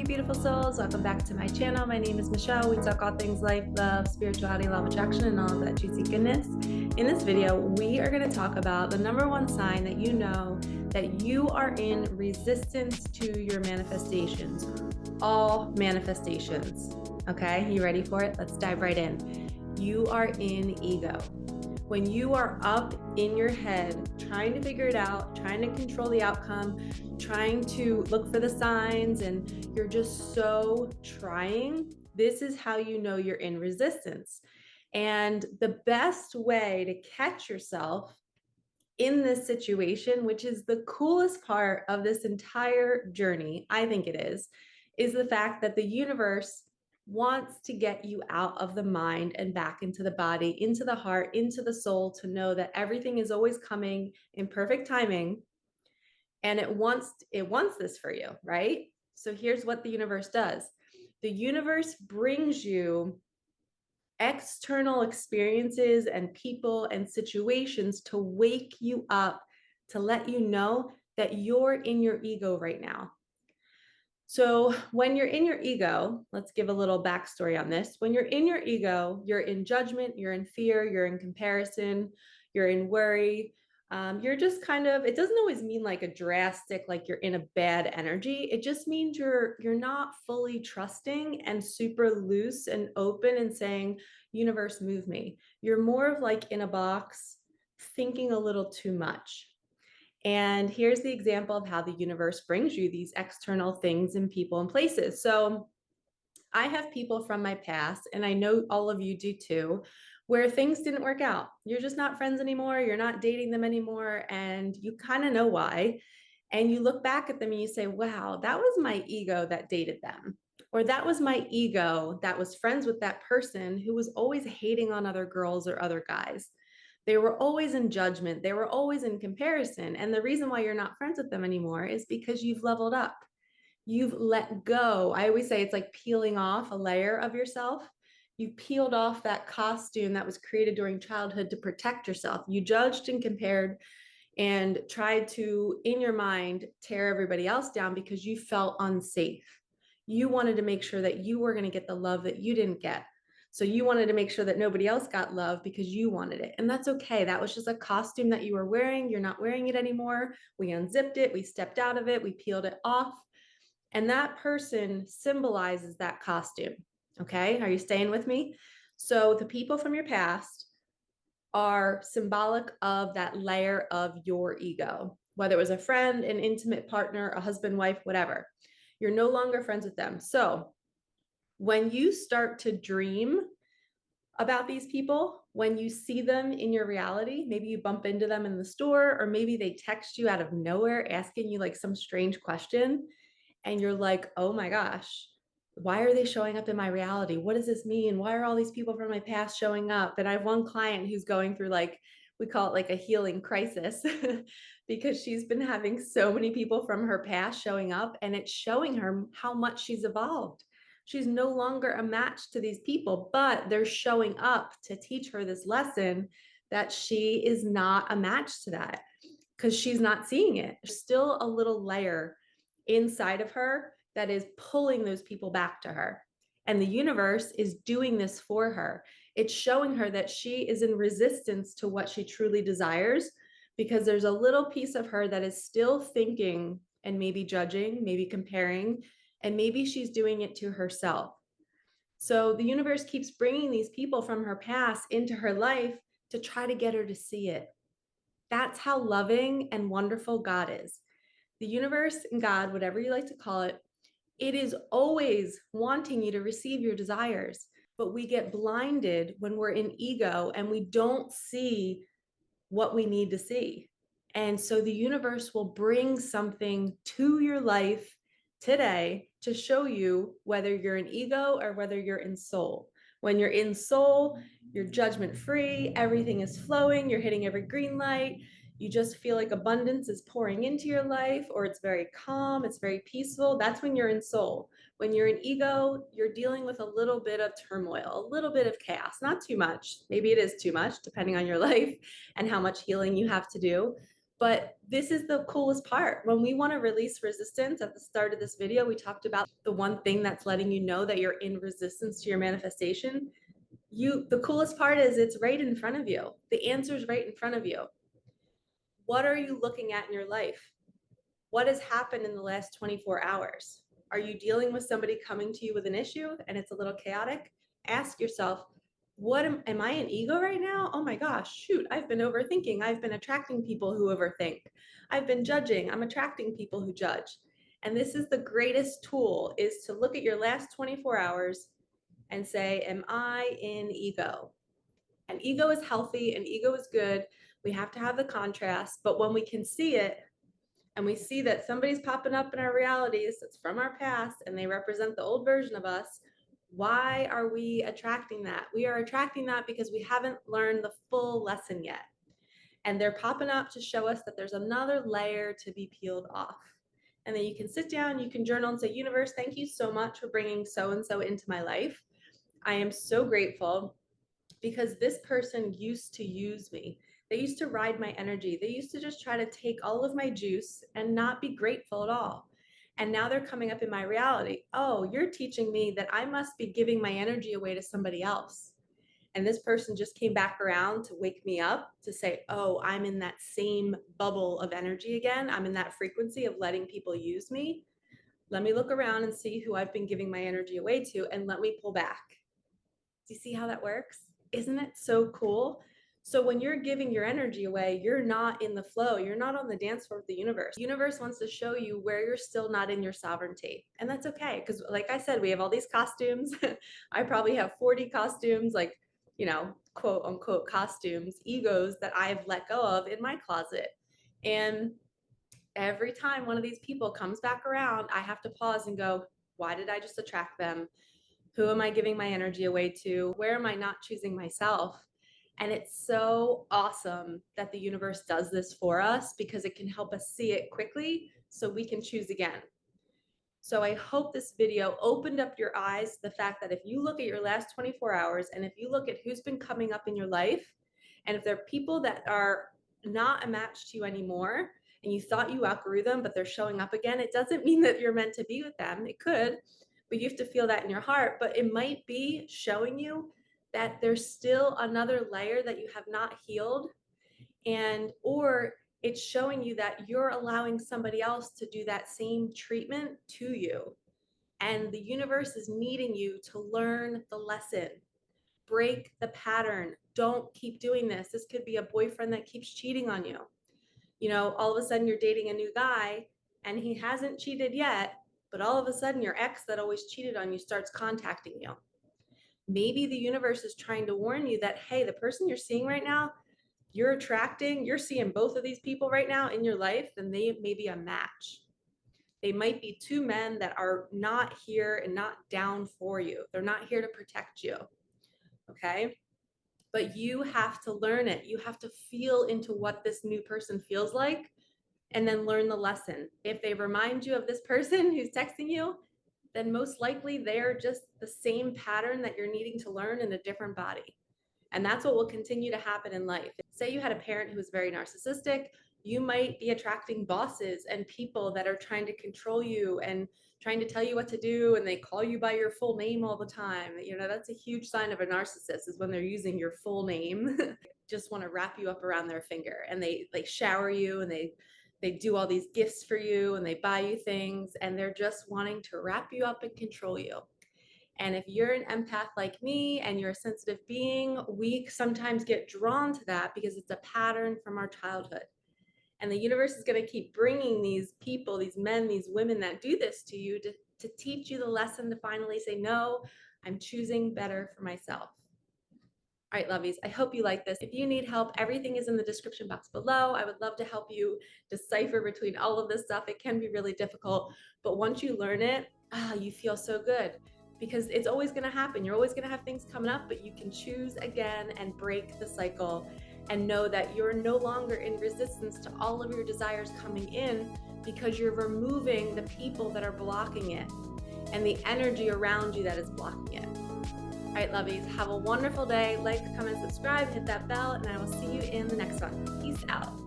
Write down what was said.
beautiful souls. Welcome back to my channel. My name is Michelle. We talk all things life, love, spirituality, law of attraction, and all of that juicy goodness. In this video, we are going to talk about the number one sign that you know that you are in resistance to your manifestations. All manifestations. Okay, you ready for it? Let's dive right in. You are in ego. When you are up in your head, trying to figure it out, trying to control the outcome, trying to look for the signs, and you're just so trying, this is how you know you're in resistance. And the best way to catch yourself in this situation, which is the coolest part of this entire journey, I think it is the fact that the universe wants to get you out of the mind and back into the body, into the heart, into the soul, to know that everything is always coming in perfect timing. And it wants this for you, right? So here's what the universe does. The universe brings you external experiences and people and situations to wake you up, to let you know that you're in your ego right now. So when you're in your ego, let's give a little backstory on this. When you're in your ego, you're in judgment, you're in fear, you're in comparison, you're in worry. You're just kind of, it doesn't always mean like a drastic, like you're in a bad energy. It just means you're not fully trusting and super loose and open and saying, universe, move me. You're more of like in a box, thinking a little too much. And here's the example of how the universe brings you these external things and people and places. So I have people from my past, and I know all of you do too, where things didn't work out. You're just not friends anymore. You're not dating them anymore. And you kind of know why. And you look back at them and you say, wow, that was my ego that dated them. Or that was my ego that was friends with that person who was always hating on other girls or other guys. They were always in judgment. They were always in comparison. And the reason why you're not friends with them anymore is because you've leveled up. You've let go. I always say it's like peeling off a layer of yourself. You peeled off that costume that was created during childhood to protect yourself. You judged and compared and tried to, in your mind, tear everybody else down because you felt unsafe. You wanted to make sure that you were going to get the love that you didn't get. So you wanted to make sure that nobody else got love because you wanted it. And that's okay. That was just a costume that you were wearing. You're not wearing it anymore. We unzipped it. We stepped out of it. We peeled it off. And that person symbolizes that costume. Okay. Are you staying with me? So the people from your past are symbolic of that layer of your ego, whether it was a friend, an intimate partner, a husband, wife, whatever. You're no longer friends with them. So when you start to dream about these people, when you see them in your reality, maybe you bump into them in the store, or maybe they text you out of nowhere asking you like some strange question, and you're like, oh my gosh, why are they showing up in my reality? What does this mean? Why are all these people from my past showing up? And I have one client who's going through, like, we call it like a healing crisis because she's been having so many people from her past showing up, and it's showing her how much she's evolved. She's no longer a match to these people, but they're showing up to teach her this lesson that she is not a match to that because she's not seeing it. There's still a little layer inside of her that is pulling those people back to her. And the universe is doing this for her. It's showing her that she is in resistance to what she truly desires because there's a little piece of her that is still thinking and maybe judging, maybe comparing, and maybe she's doing it to herself. So the universe keeps bringing these people from her past into her life to try to get her to see it. That's how loving and wonderful God is. The universe and God, whatever you like to call it, it is always wanting you to receive your desires. But we get blinded when we're in ego and we don't see what we need to see. And so the universe will bring something to your life today to show you whether you're in ego or whether you're in soul. When you're in soul, you're judgment free, everything is flowing, you're hitting every green light. You just feel like abundance is pouring into your life, or it's very calm, it's very peaceful. That's when you're in soul. When you're in ego, you're dealing with a little bit of turmoil, a little bit of chaos, not too much. Maybe it is too much, depending on your life and how much healing you have to do. But this is the coolest part. When we want to release resistance, at the start of this video, we talked about the one thing that's letting you know that you're in resistance to your manifestation. The coolest part is it's right in front of you. The answer is right in front of you. What are you looking at in your life? What has happened in the last 24 hours? Are you dealing with somebody coming to you with an issue and it's a little chaotic? Ask yourself, am I an ego right now? Oh my gosh, shoot, I've been overthinking. I've been attracting people who overthink. I've been judging. I'm attracting people who judge. And this is the greatest tool, is to look at your last 24 hours and say, am I in ego? And ego is healthy and ego is good. We have to have the contrast, but when we can see it, and we see that somebody's popping up in our realities that's from our past and they represent the old version of us, why are we attracting that? We are attracting that because we haven't learned the full lesson yet. And they're popping up to show us that there's another layer to be peeled off. And then you can sit down, you can journal and say, universe, thank you so much for bringing so-and-so into my life. I am so grateful because this person used to use me. They used to ride my energy. They used to just try to take all of my juice and not be grateful at all. And now they're coming up in my reality. Oh, you're teaching me that I must be giving my energy away to somebody else. And this person just came back around to wake me up to say, oh, I'm in that same bubble of energy again. I'm in that frequency of letting people use me. Let me look around and see who I've been giving my energy away to, and let me pull back. Do you see how that works? Isn't it so cool? So when you're giving your energy away, you're not in the flow. You're not on the dance floor of the universe. The universe wants to show you where you're still not in your sovereignty. And that's okay. Because like I said, we have all these costumes. I probably have 40 costumes, like, quote unquote costumes, egos that I've let go of in my closet. And every time one of these people comes back around, I have to pause and go, why did I just attract them? Who am I giving my energy away to? Where am I not choosing myself? And it's so awesome that the universe does this for us because it can help us see it quickly so we can choose again. So I hope this video opened up your eyes to the fact that if you look at your last 24 hours and if you look at who's been coming up in your life, and if there are people that are not a match to you anymore and you thought you outgrew them, but they're showing up again, it doesn't mean that you're meant to be with them. It could, but you have to feel that in your heart. But it might be showing you that there's still another layer that you have not healed, or it's showing you that you're allowing somebody else to do that same treatment to you. And the universe is needing you to learn the lesson. Break the pattern. Don't keep doing this. This could be a boyfriend that keeps cheating on you. All of a sudden you're dating a new guy and he hasn't cheated yet, but all of a sudden your ex that always cheated on you starts contacting you. Maybe the universe is trying to warn you that, hey, the person you're seeing right now, you're seeing both of these people right now in your life, and they may be a match. They might be two men that are not here and not down for you. They're not here to protect you. Okay? But you have to learn it. You have to feel into what this new person feels like and then learn the lesson. If they remind you of this person who's texting you, then most likely they're just the same pattern that you're needing to learn in a different body. And that's what will continue to happen in life. Say you had a parent who was very narcissistic, you might be attracting bosses and people that are trying to control you and trying to tell you what to do, and they call you by your full name all the time. That's a huge sign of a narcissist, is when they're using your full name. Just want to wrap you up around their finger, and they shower you, and they do all these gifts for you, and they buy you things, and they're just wanting to wrap you up and control you. And if you're an empath like me and you're a sensitive being, we sometimes get drawn to that because it's a pattern from our childhood. And the universe is going to keep bringing these people, these men, these women that do this to you to teach you the lesson to finally say, no, I'm choosing better for myself. All right, lovies, I hope you like this. If you need help, everything is in the description box below. I would love to help you decipher between all of this stuff. It can be really difficult, but once you learn it, you feel so good, because it's always going to happen. You're always going to have things coming up, but you can choose again and break the cycle and know that you're no longer in resistance to all of your desires coming in, because you're removing the people that are blocking it and the energy around you that is blocking it. All right, lovies, have a wonderful day. Like, comment, subscribe, hit that bell, and I will see you in the next one. Peace out.